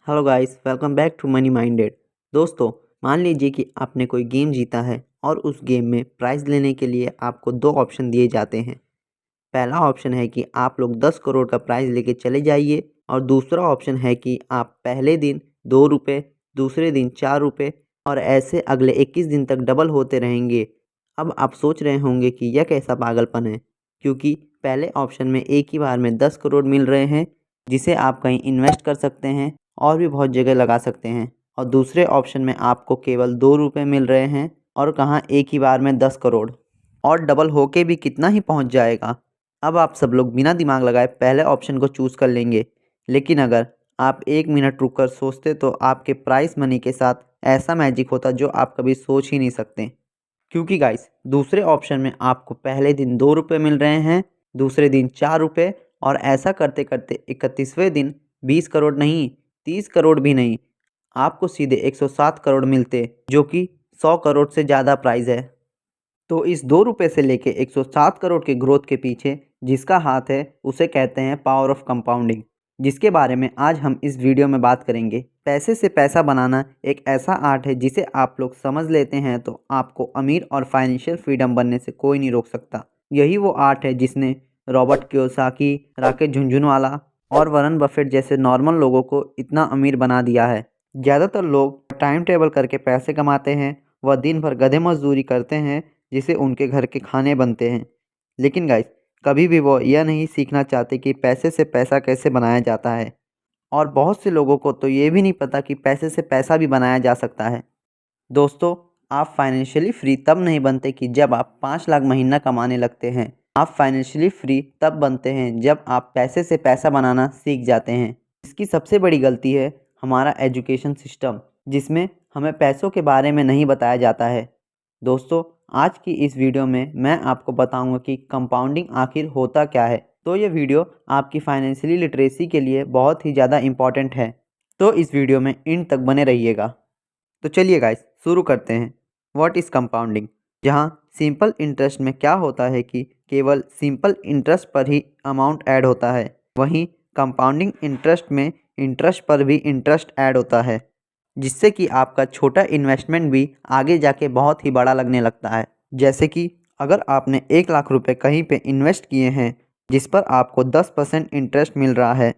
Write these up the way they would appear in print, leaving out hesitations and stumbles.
Hello guys, welcome back to Money Minded. दोस्तों, मान लीजिए कि आपने कोई गेम जीता है और उस गेम में प्राइज़ लेने के लिए आपको दो ऑप्शन दिए जाते हैं। पहला ऑप्शन है कि आप लोग 10 करोड़ का प्राइज़ लेके चले जाइए और दूसरा ऑप्शन है कि आप पहले दिन 2 रुपये, दूसरे दिन 4 रुपये और ऐसे अगले 21 दिन तक डबल होते रहेंगे। अब आप सोच रहे होंगे कि यह कैसा पागलपन है, क्योंकि पहले ऑप्शन में एक ही बार में 10 करोड़ मिल रहे हैं, जिसे आप कहीं इन्वेस्ट कर सकते हैं और भी बहुत जगह लगा सकते हैं, और दूसरे ऑप्शन में आपको केवल 2 रुपये मिल रहे हैं और कहाँ एक ही बार में 10 करोड़, और डबल होके भी कितना ही पहुंच जाएगा। अब आप सब लोग बिना दिमाग लगाए पहले ऑप्शन को चूज़ कर लेंगे, लेकिन अगर आप 1 मिनट रुककर सोचते तो आपके प्राइस मनी के साथ ऐसा मैजिक होता जो आप कभी सोच ही नहीं सकते। क्योंकि गाइस, दूसरे ऑप्शन में आपको पहले दिन 2 रुपये मिल रहे हैं, दूसरे दिन 4 रुपये, और ऐसा करते करते 31वें दिन 20 करोड़ नहीं, 30 करोड़ भी नहीं, आपको सीधे 107 करोड़ मिलते, जो कि 100 करोड़ से ज़्यादा प्राइस है। तो इस 2 रुपये से लेके 107 करोड़ के ग्रोथ के पीछे जिसका हाथ है उसे कहते हैं पावर ऑफ कंपाउंडिंग, जिसके बारे में आज हम इस वीडियो में बात करेंगे। पैसे से पैसा बनाना एक ऐसा आर्ट है जिसे आप लोग समझ लेते हैं तो आपको अमीर और फाइनेंशियल फ्रीडम बनने से कोई नहीं रोक सकता। यही वो आर्ट है जिसने रॉबर्ट कियोसाकी, राकेश झुनझुनवाला और वरुण बफेट जैसे नॉर्मल लोगों को इतना अमीर बना दिया है। ज़्यादातर लोग टाइम टेबल करके पैसे कमाते हैं, वह दिन भर गधे मजदूरी करते हैं जिससे उनके घर के खाने बनते हैं, लेकिन गाइस, कभी भी वो यह नहीं सीखना चाहते कि पैसे से पैसा कैसे बनाया जाता है। और बहुत से लोगों को तो ये भी नहीं पता कि पैसे से पैसा भी बनाया जा सकता है। दोस्तों, आप फाइनेंशियली फ्री तब नहीं बनते कि जब आप 5 लाख महीना कमाने लगते हैं। आप फाइनेंशियली फ्री तब बनते हैं जब आप पैसे से पैसा बनाना सीख जाते हैं। इसकी सबसे बड़ी गलती है हमारा एजुकेशन सिस्टम, जिसमें हमें पैसों के बारे में नहीं बताया जाता है। दोस्तों, आज की इस वीडियो में मैं आपको बताऊंगा कि कंपाउंडिंग आखिर होता क्या है। तो ये वीडियो आपकी फाइनेंशियली लिटरेसी के लिए बहुत ही ज़्यादा इम्पॉर्टेंट है, तो इस वीडियो में एंड तक बने रहिएगा। तो चलिए गाइस, शुरू करते हैं। What is compounding? जहां सिंपल इंटरेस्ट में क्या होता है कि केवल सिंपल इंटरेस्ट पर ही अमाउंट ऐड होता है, वहीं कंपाउंडिंग इंटरेस्ट में इंटरेस्ट पर भी इंटरेस्ट ऐड होता है, जिससे कि आपका छोटा इन्वेस्टमेंट भी आगे जाके बहुत ही बड़ा लगने लगता है। जैसे कि अगर आपने 1 लाख रुपए कहीं पे इन्वेस्ट किए हैं जिस पर आपको 10% इंटरेस्ट मिल रहा है,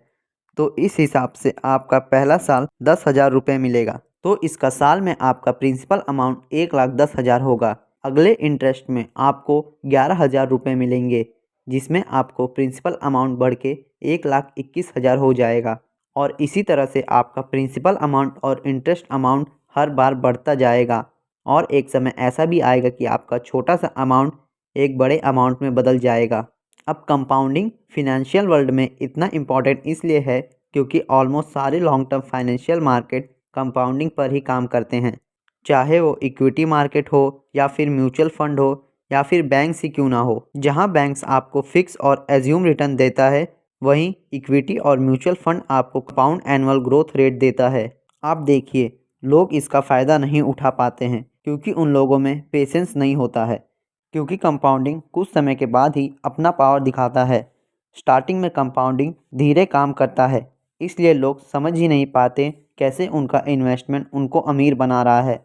तो इस हिसाब से आपका पहला साल 10,000 रुपये मिलेगा। तो इसका साल में आपका प्रिंसिपल अमाउंट 1,10,000 होगा। अगले इंटरेस्ट में आपको 11,000 रुपये मिलेंगे, जिसमें आपको प्रिंसिपल अमाउंट बढ़ के 1,21,000 हो जाएगा। और इसी तरह से आपका प्रिंसिपल अमाउंट और इंटरेस्ट अमाउंट हर बार बढ़ता जाएगा, और एक समय ऐसा भी आएगा कि आपका छोटा सा अमाउंट एक बड़े अमाउंट में बदल जाएगा। अब कंपाउंडिंग फिनेंशियल वर्ल्ड में इतना इम्पॉर्टेंट इसलिए है क्योंकि ऑलमोस्ट सारे long term financial market compounding पर ही काम करते हैं, चाहे वो इक्विटी मार्केट हो या फिर म्यूचुअल फंड हो या फिर बैंक ही क्यों ना हो। जहां बैंक्स आपको फिक्स और एज्यूम रिटर्न देता है, वहीं इक्विटी और म्यूचुअल फंड आपको कंपाउंड एनुअल ग्रोथ रेट देता है। आप देखिए, लोग इसका फ़ायदा नहीं उठा पाते हैं क्योंकि उन लोगों में पेशेंस नहीं होता है, क्योंकि कंपाउंडिंग कुछ समय के बाद ही अपना पावर दिखाता है। स्टार्टिंग में कंपाउंडिंग धीरे काम करता है, इसलिए लोग समझ ही नहीं पाते कैसे उनका इन्वेस्टमेंट उनको अमीर बना रहा है।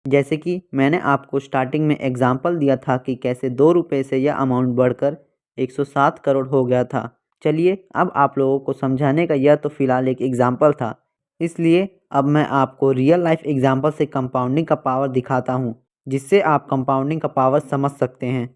जैसे कि मैंने आपको स्टार्टिंग में एग्जांपल दिया था कि कैसे 2 रुपये से यह अमाउंट बढ़कर 107 करोड़ हो गया था। चलिए, अब आप लोगों को समझाने का यह तो फ़िलहाल एक एग्जांपल था, इसलिए अब मैं आपको रियल लाइफ एग्जांपल से कंपाउंडिंग का पावर दिखाता हूँ, जिससे आप कंपाउंडिंग का पावर समझ सकते हैं।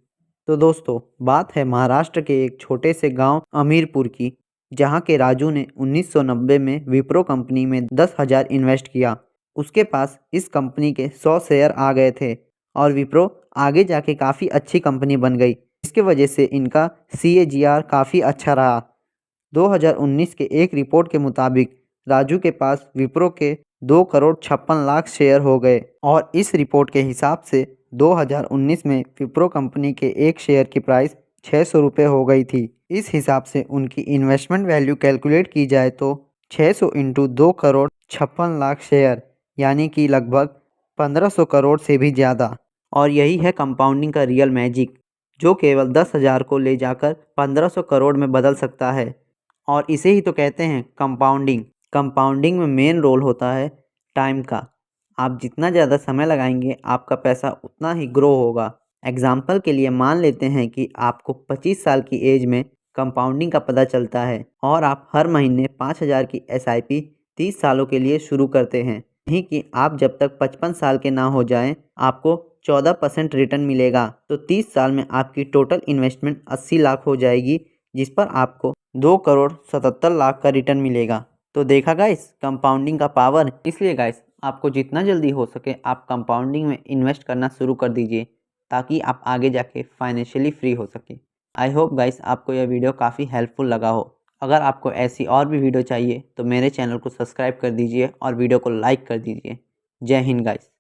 तो दोस्तों, बात है महाराष्ट्र के एक छोटे से गांव अमीरपुर की, जहां के राजू ने 1990 में विप्रो कंपनी में 10,000 इन्वेस्ट किया। उसके पास इस कंपनी के 100 शेयर आ गए थे और विप्रो आगे जाके काफ़ी अच्छी कंपनी बन गई, इसके वजह से इनका CAGR काफ़ी अच्छा रहा। 2019 के एक रिपोर्ट के मुताबिक राजू के पास विप्रो के 2,56,00,000 शेयर हो गए, और इस रिपोर्ट के हिसाब से 2019 में विप्रो कंपनी के एक शेयर की प्राइस 600 रुपये हो गई थी। इस हिसाब से उनकी इन्वेस्टमेंट वैल्यू कैलकुलेट की जाए तो 600 इंटू 2,56,00,000 शेयर, यानी कि लगभग 1,500 करोड़ से भी ज़्यादा। और यही है कंपाउंडिंग का रियल मैजिक, जो केवल 10,000 को ले जाकर 1,500 करोड़ में बदल सकता है। और इसे ही तो कहते हैं कंपाउंडिंग। कंपाउंडिंग में मेन रोल होता है टाइम का। आप जितना ज़्यादा समय लगाएंगे आपका पैसा उतना ही ग्रो होगा। एग्जाम्पल के लिए मान लेते हैं कि आपको 25 साल की एज में कंपाउंडिंग का पता चलता है और आप हर महीने 5,000 की SIP 30 सालों के लिए शुरू करते हैं। नहीं कि आप जब तक 55 साल के ना हो जाएं आपको 14% रिटर्न मिलेगा, तो 30 साल में आपकी टोटल इन्वेस्टमेंट 80 लाख हो जाएगी, जिस पर आपको 2,77,00,000 का रिटर्न मिलेगा। तो देखा गाइस कंपाउंडिंग का पावर। इसलिए गाइस आपको जितना जल्दी हो सके आप कंपाउंडिंग में इन्वेस्ट करना शुरू कर दीजिए, ताकि आप आगे जाके फाइनेंशियली फ्री हो सके। आई होप गाइस आपको यह वीडियो काफ़ी हेल्पफुल लगा हो। अगर आपको ऐसी और भी वीडियो चाहिए तो मेरे चैनल को सब्सक्राइब कर दीजिए और वीडियो को लाइक कर दीजिए। जय हिंद गाइस।